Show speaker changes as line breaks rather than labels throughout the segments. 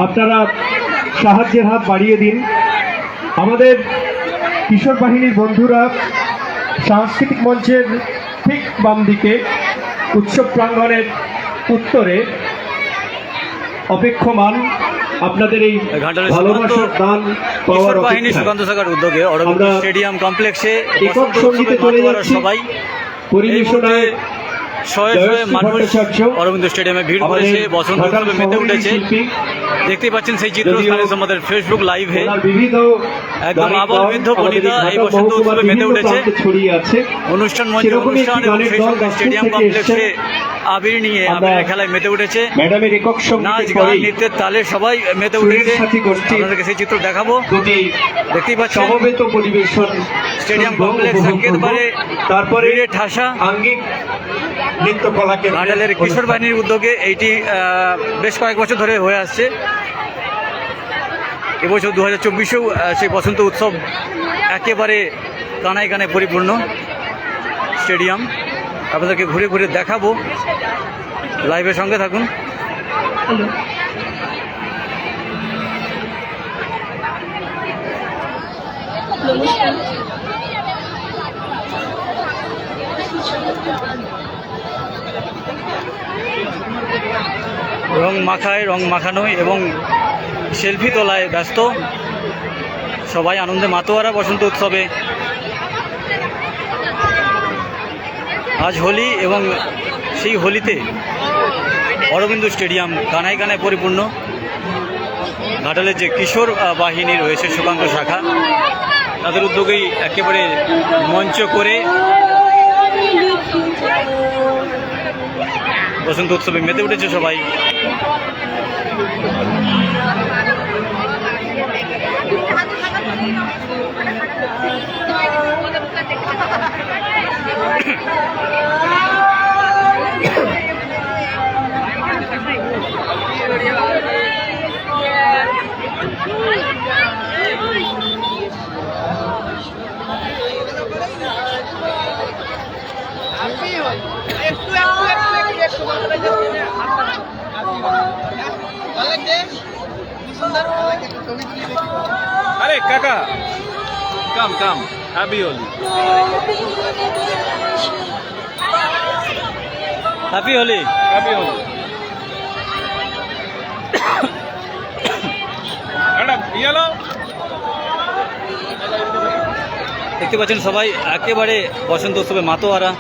আপনারা সাহায্যের হাত বাড়িয়ে দিন। আমাদের কিশোর বাহিনীর বন্ধুরা সাংস্কৃতিক মঞ্চের ঠিক বাম দিকে উৎসব প্রাঙ্গণের উত্তরে অপেক্ষমান আপনাদের এই ভালোবাসার দান পাওয়ার
বাহিনী সুকান্ত শাখার উদ্যোগে অরবিন্দ স্টেডিয়াম কমপ্লেক্সে
একক সঙ্গীতে চলে যাচ্ছি।
সবাই
পরিবেশনায়
শয়ে শয়ে মানুষ অরবিন্দ স্টেডিয়ামে ভিড় করেছে, বসন্ত উৎসবে মেতে উঠেছে। দেখতেই পাচ্ছেন সেই চিত্র আমাদের ফেসবুক লাইভে। একদম আবল বৃদ্ধ বনিতা এই বসন্ত উৎসবে মেতে উঠেছে। অনুষ্ঠান মঞ্চে অনুষ্ঠান এবং সেই সঙ্গে স্টেডিয়াম কমপ্লেক্সে আবির নিয়ে আবিরের খেলায় মেতে উঠেছে। নাচ গান নৃত্যের তালে সবাই মেতে উঠেছে। আপনাদেরকে সেই চিত্র দেখাবো। দেখতেই পাচ্ছেন
সমবেত পরিবেশন
স্টেডিয়াম কমপ্লেক্স একেবারে তারপরে ঠাসা।
আঙ্গিক নৃত্যকলাকে
ঘাটালের কিশোর বাহিনীর উদ্যোগে এইটি বেশ কয়েক বছর ধরে হয়ে আসছে। এবছর 2024-এও সেই বসন্ত উৎসব একেবারে কানায় কানায় পরিপূর্ণ স্টেডিয়াম। আপনাদেরকে ঘুরে ঘুরে দেখাবো, লাইভের সঙ্গে থাকুন। রং মাখায়, রং মাখানোয় এবং সেলফি তোলায় ব্যস্ত সবাই। আনন্দে মাতোয়ারা বসন্ত উৎসবে। আজ হোলি এবং সেই হোলিতে অরবিন্দ স্টেডিয়াম কানায় কানায় পরিপূর্ণ। ঘাটালের যে কিশোর বাহিনী রয়েছে সুকান্ত শাখা, তাদের উদ্যোগেই একেবারে মঞ্চ করে বসন্ত উৎসবে মেতে উঠেছে সবাই।
अरे काका come come happy Holi.
Happy Holi.
Happy Holi madam ये लो।
দেখতে পাচ্ছেন সবাই একেবারে বসন্ত উৎসবে মাতোয়ারা।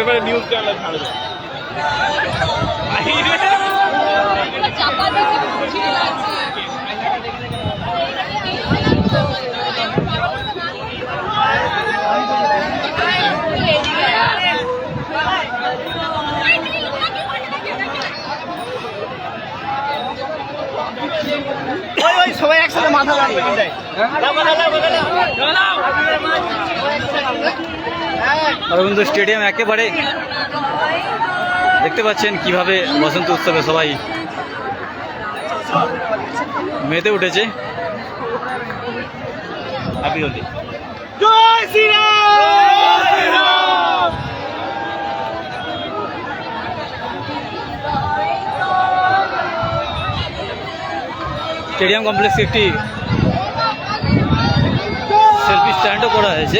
এবারে নিউজ চ্যানেল ছাড়বে।
সবাই একসাথে মাথা লাগিয়ে
অরবিন্দ স্টেডিয়াম একেবারে দেখতে পাচ্ছেন কিভাবে বসন্ত উৎসবে সবাই মেতে উঠেছে। হ্যাপি হোলি।
জয় শ্রীরাম।
স্টেডিয়াম কমপ্লেক্সে একটি সেলফি স্ট্যান্ডও করা হয়েছে।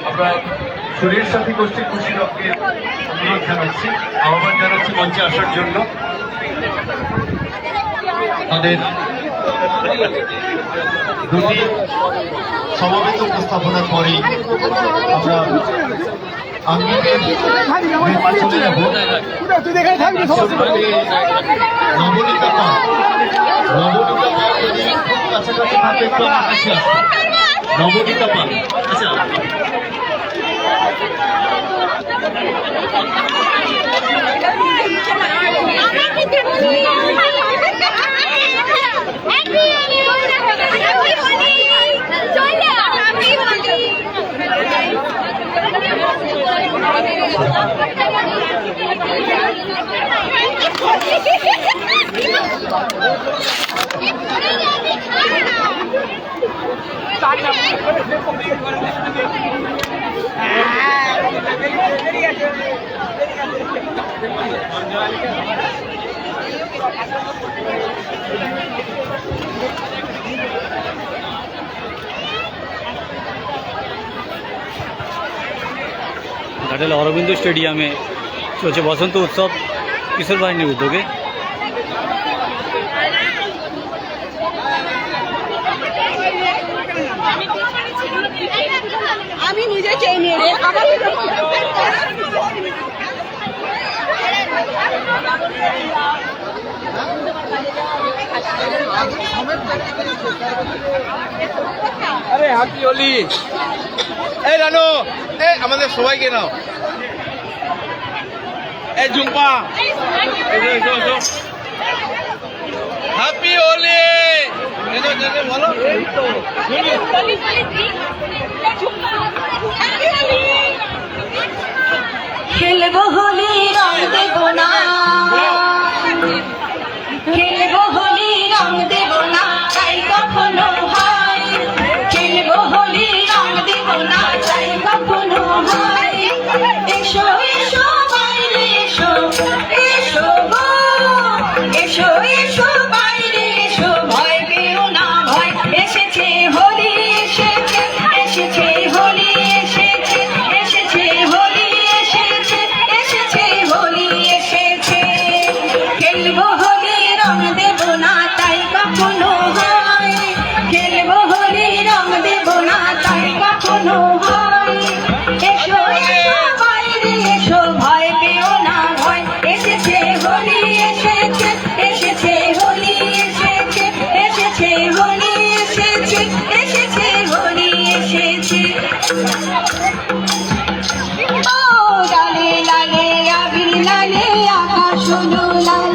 আমরা শরীর সাথী গোষ্ঠীর খুশি রক্ষে অনুরোধ জানাচ্ছি, আহ্বান জানাচ্ছি মঞ্চে আসার জন্য। তাদের
দুটি সমবেত উপস্থাপনার পরেই আমরা আঙ্গিকের চলে যাব। নবনীতা পা যদি খুব কাছাকাছি থাকে একটু আমার কাছে আসবে। নবনীতা পা আচ্ছা
ঘাটাল অরবিন্দ স্টেডিয়ামে চলছে বসন্ত উৎসব কিশোর বাহিনীর উদ্যোগে।
আমি নিজে চেয়ে নিয়ে
আরে হ্যাপি হোলি। এই রানু, এই আমাদের সবাইকে নাও। এই ঝুম্পা, হ্যাপি হোলি বলো।
খেলবো হোলি রং দেব না, খেলবো হোলি রং দেব না, তাই কখনো হয়। খেলবো হোলি রং দেব না, তাই কখনো হয়। এসো এসো বাইরে এসো, এসো গো, এসো এসো বাইরে এসো, ভয় পেও না ভয়। এসেছে হোলি এসেছে, এসেছে হোলি এসেছে, এসেছে হোলি এসেছে, এসেছে হোলি এসেছে। খেলবো হোলি রং দেব না, তাই কখনো হয়। খেলবো হোলি রং দেব না, তাই কখনো হয়। এসো এসো বাইরে এসো, ভয় পেও না ভয়। এসেছে হোলি এসেছে, এসেছে হোলি এসেছে, এসেছে হোলি এসেছে, এসেছে হোলি এসেছে। ও লালে লালে আবির লালে আকাশ হলো লাল,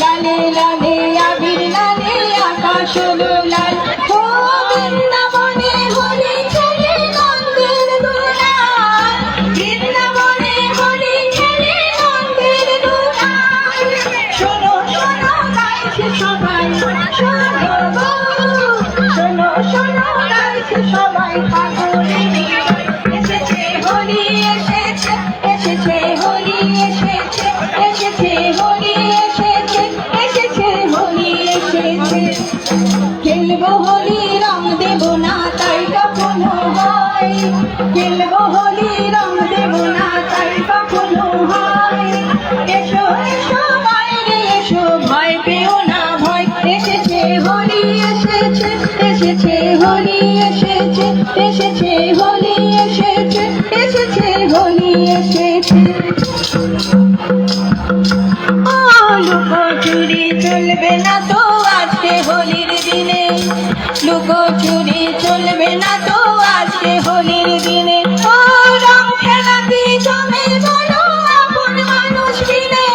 লালে লালে আবির লালে আকাশ হলো লাল। ও বৃন্দাবনে হোলি খেলে নন্দের দুলাল, বৃন্দাবনে হোলি খেলে নন্দের দুলাল। শোনো শোনো গাইছে সবাই, শোনো গো, শোনো শোনো গাইছে সবাই পাগলে নিয়ে। এসেছে হোলি এসেছে, এসেছে হোলি এসেছে, এসেছে হোলি এসেছে, এসেছে হোলি এসেছে। খেলবো হোলি রং দেব না, তাই কখনো হয়। খেলবো হোলি রং দেব না, তাই কখনো হয়। এসো এসো বাইরে এসো, ভয় পেও না ভয়। এসেছে হোলি এসেছে, এসেছে হোলি এসেছে, এসেছে হোলি এসেছে, এসেছে হোলি এসেছে। ও লুকোচুরি চলবে না তো আজকে হোলির দিনে, লুকোচুরি চলবে না তো আজকে হোলির দিনে। ও রং খেলাতে জমে বলো আপন মানুষ বিনে,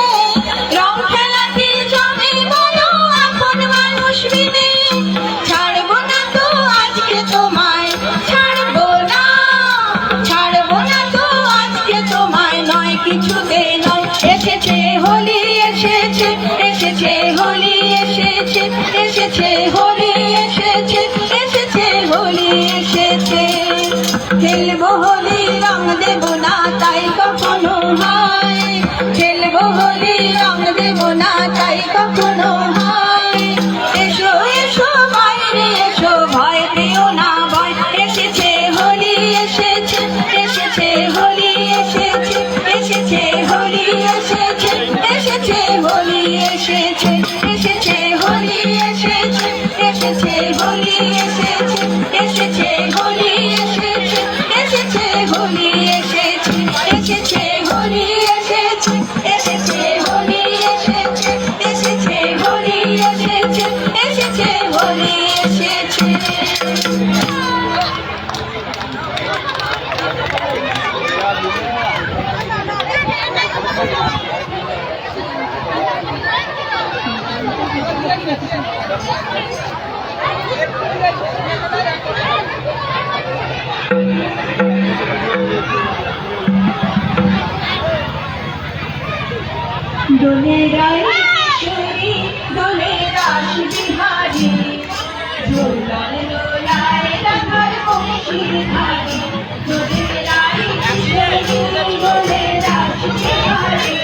রং খেলাতে জমে বলো আপন মানুষ বিনে। ছাড়বো না তো আজকে তোমায়, ছাড়বো না, ছাড়বো না তো আজকে তোমায়, নয় কিছুতে নয়। এসেছে হোলি এসেছে, এসেছে হোলি এসেছে, এসেছে হোলি এসেছে, এসেছে হোলি এসেছে। খেলবো দোলে রায় কিশোরী দোলে রাস বিহারী দোলায় দোলায় রাধার বংশীর ধারী দোলে রায় কিশোরী দোলে রাস বিহারী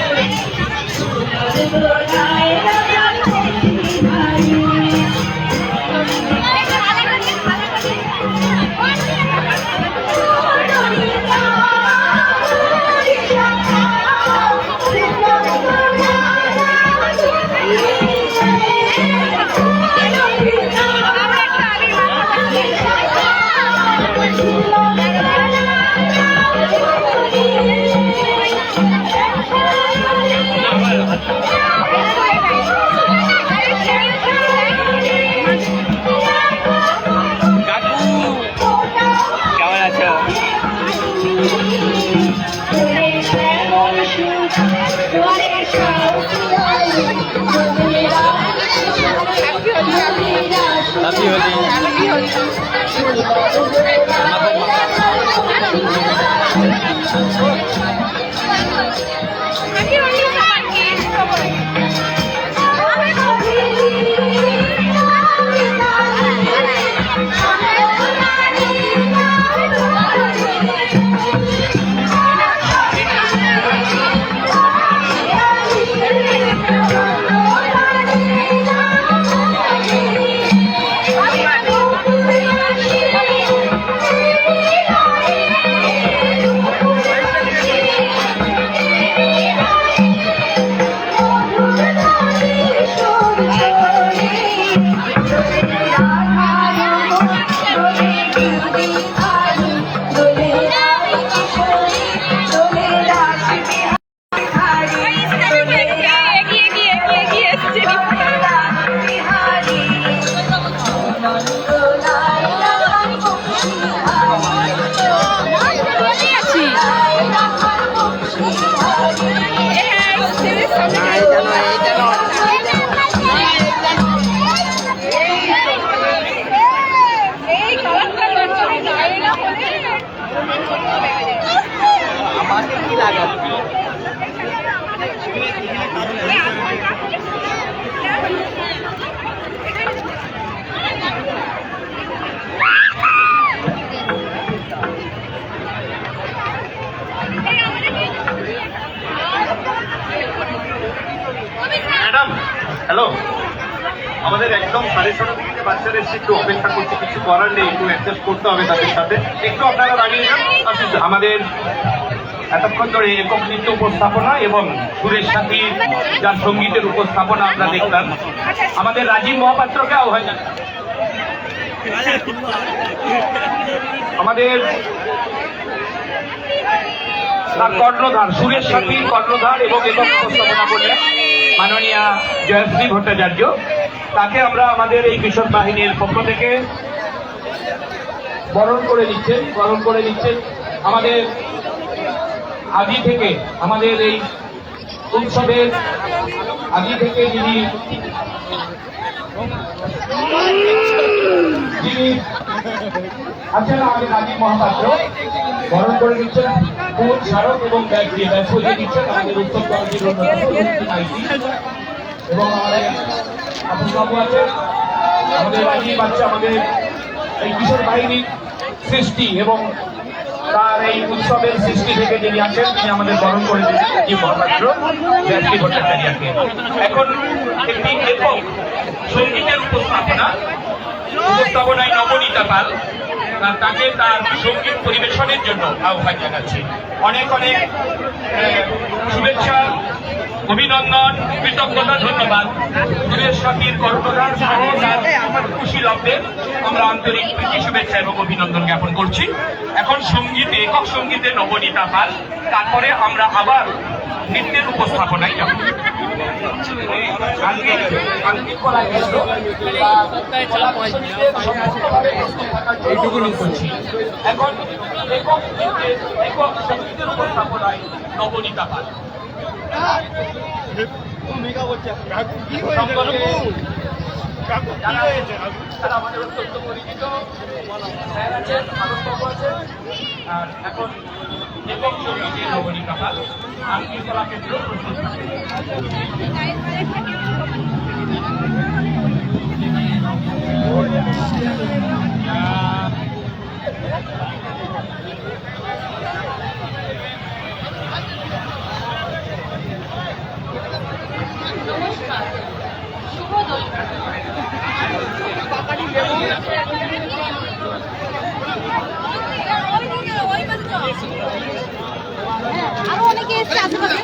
দোলায় দোলায় রাধার বংশীর ধারী
হ্যালো, আমাদের একদম 6:30 থেকে বাচ্চারা এসে একটু অপেক্ষা করছে, কিছু করার নেই, একটু অ্যাডজাস্ট করতে হবে তাদের সাথে। একটু আপনারা দাঁড়িয়ে যান। আমাদের এতক্ষণ ধরে একক নৃত্য উপস্থাপনা এবং সুরেশ সাথী যার সঙ্গীতের উপস্থাপনা আমরা দেখলাম। আমাদের রাজীব মহাপাত্রকে আহ্বান জানাই। আমাদের তার কর্ণধার সুরেশ সাথীর কর্ণধার এবং একক উপস্থাপনা করলেন মাননীয়া জয়শ্রী ভট্টাচার্য। তাকে আমরা আমাদের এই কিশোর বাহিনীর পক্ষ থেকে বরণ করে নিচ্ছেন। আমাদের আদি থেকে আমাদের এই উৎসবের আদি থেকে যিনি আছেন আমাদের রাজীব মহাপাত্র বরণ করে নিচ্ছেন ফুল, স্মারক এবং ব্যাগ দিয়ে সজিয়ে দিচ্ছেন আমাদের উৎসব কমিটির এবং আমাদের বাবু আছে, আমাদের রাজীব আছে, আমাদের এই কিশোর বাহিনীর সৃষ্টি এবং তার এই উৎসবের সৃষ্টি থেকে যিনি আছেন তিনি আমাদের বরণ করে দিচ্ছেন রাজীব মহাপাত্র জয়শ্রী ভট্টাচার্যকে। এখন একটি একক সঙ্গীতের উপস্থাপনায় নবনীতা পাল তাকে তার সঙ্গীত পরিবেশনের জন্য আহ্বান জানাচ্ছি। অনেক অনেক শুভেচ্ছা, অভিনন্দন, কৃতজ্ঞতা, ধন্যবাদ। সুরেশ সাথীর কর্ণধার সহ তার খুশি লব্ধে আমরা আন্তরিক প্রীতি, শুভেচ্ছা এবং অভিনন্দন জ্ঞাপন করছি। এখন সঙ্গীতে, একক সঙ্গীতে নবনীতা পাল, তারপরে আমরা আবার নৃত্যের উপস্থাপনায় যাব। এইটুকুনি করছি। এখন একক সঙ্গীতের উপস্থাপনায় নবনীতা পাল। যারা তারা আমাদের অত্যন্ত পরিচিত স্যার আছেন, মানববাবু আছেন, আর এখন একক সঙ্গীতে নবনী কাপাল আঙ্গিক কলাকেন্দ্র প্রস্তুত
আরো অনেকে এসছে আশেপাশে।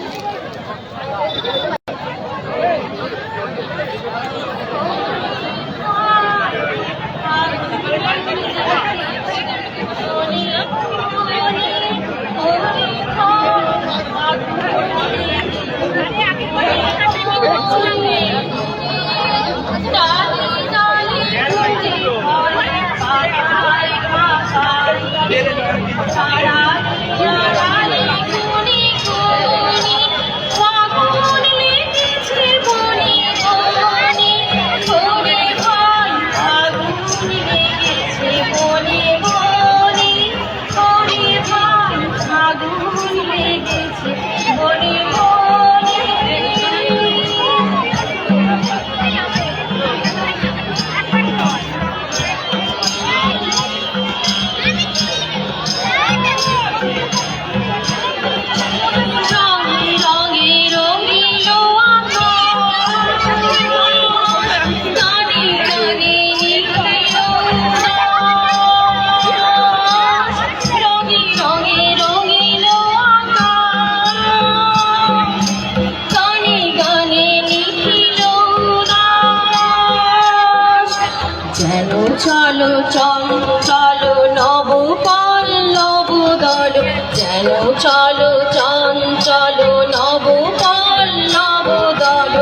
চলো চলো চলো নব পল্লব দল, যেন চলো চঞ্চল নব পল্লব দল।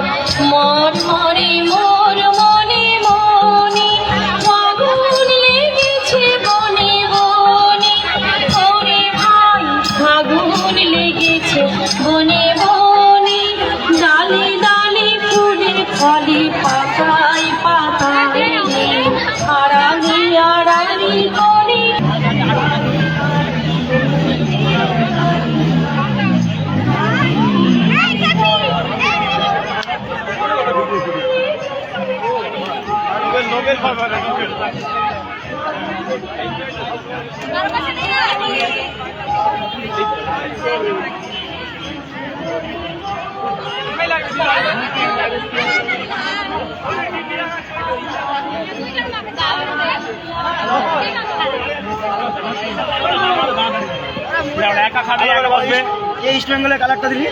মর মরে মোর মনে মনে ফাগুন লেগেছে বনে বনে, ওরে ভাই ফাগুন লেগেছে বনে বনে। ডালে ডালে ফুলে ফলে পাতায় পাতায় আড়ালি আড়ালি করে।
নোবেল পাবে না, নোবেল। একা খাবে একা বসবে।
এই ইস্ট বেঙ্গলের কালারটা দিলি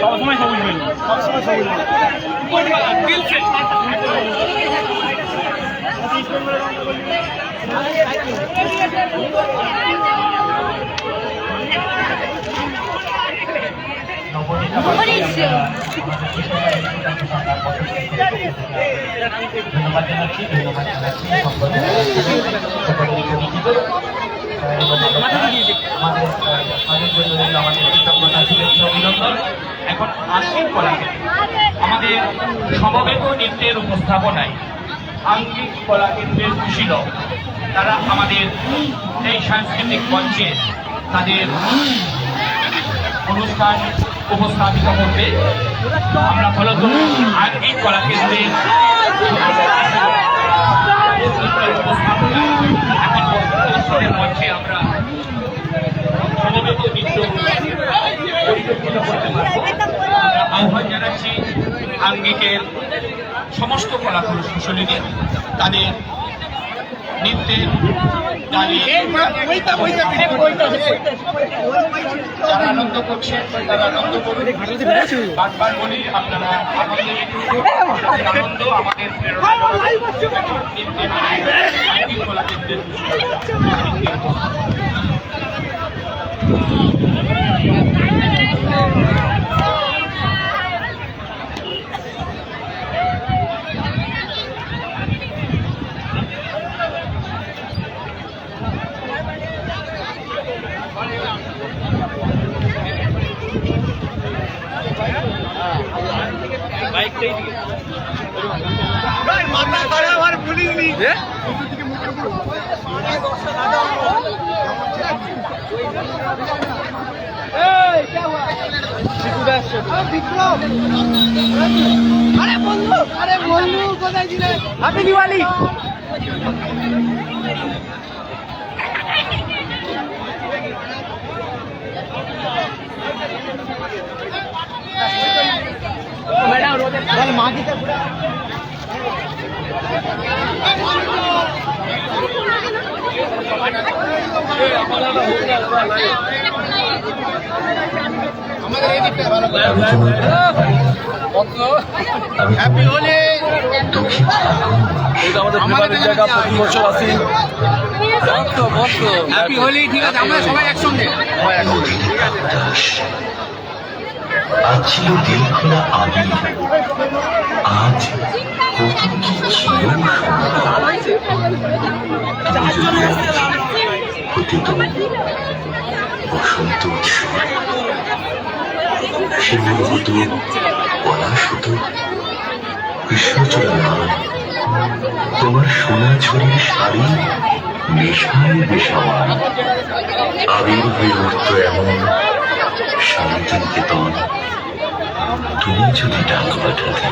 সবসময় সবুজ বেলুন,
সবসময় সবুজ
ধন্যবাদ জানাচ্ছি, ধন্যবাদ জানাচ্ছি সকলে। আমাদের কৃতজ্ঞতা, শুভেচ্ছা, অভিনন্দন। এখন আঙ্গিক কলাকেন্দ্র আমাদের সমবেত নৃত্যের উপস্থাপনায় আঙ্গিক কলাকেন্দ্রের কুশীলব তারা আমাদের এই সাংস্কৃতিক মঞ্চে তাদের অনুষ্ঠান উপস্থাপিত করবে। আমরা ফলত আঙ্গিক কলাকেন্দ্রের উপস্থাপনায় এখন অনুষ্ঠানের মঞ্চে আমরা সমবেত নৃত্য পরিচালিত করতে পারব। আমরা আহ্বান জানাচ্ছি আঙ্গিকের সমস্ত কলাকুশলী কুশলীদের তাদের নৃত্যের যারা আনন্দ করছেন তারা আনন্দ করুন। বারবার বলি, আপনারা আনন্দ আমাদের প্রেরণা। আঙ্গিক কলাকেন্দ্রের
মাথা খারাপ আর বলিনি
হ্যাপি দিওয়ালি।
আমাদের এই দিকটা ভালো করে
হ্যাপি
হোলি
আমাদের জায়গা প্রতি বছর আসি।
হ্যাপি হোলি ঠিক আছে আমরা সবাই একসঙ্গে
আজ ছিল দিল খোলা আবির, আজ কত কি ছিল পতিত বসন্ত উৎসব, শিমুলভূত পলাশত কৃষ্ণচূড়া লাল, তোমার সোনা ঝুড়ির শাড়ি নেশায় বেশাওয়ার, আবির হয়ে উঠত এমন শান্তির বেতন। তুমি যদি ডাক পাঠাতে